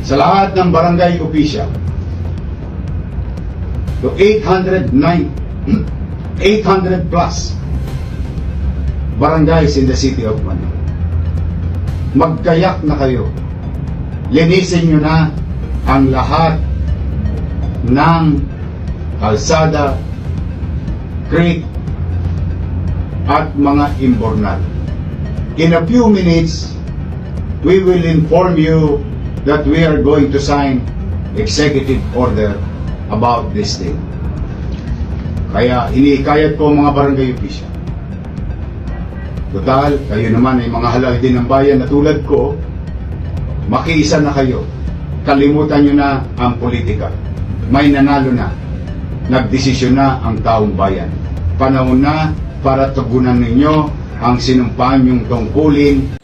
sa lahat ng barangay official, to 800 plus barangays in the city of Manila. Magkayak na kayo. Linisin nyo na ang lahat ng kalsada, creek, at mga imbornal. In a few minutes, we will inform you that we are going to sign executive order about this thing. Kaya hinihikayat ko ang mga barangay official. Total, kayo naman ay mga halal din ng bayan na tulad ko, makiisa na kayo. Kalimutan nyo na ang politika. May nanalo na. Nagdesisyon na ang taong bayan. Panahon na para tugunan ninyo ang sinumpaan nyong tungkulin.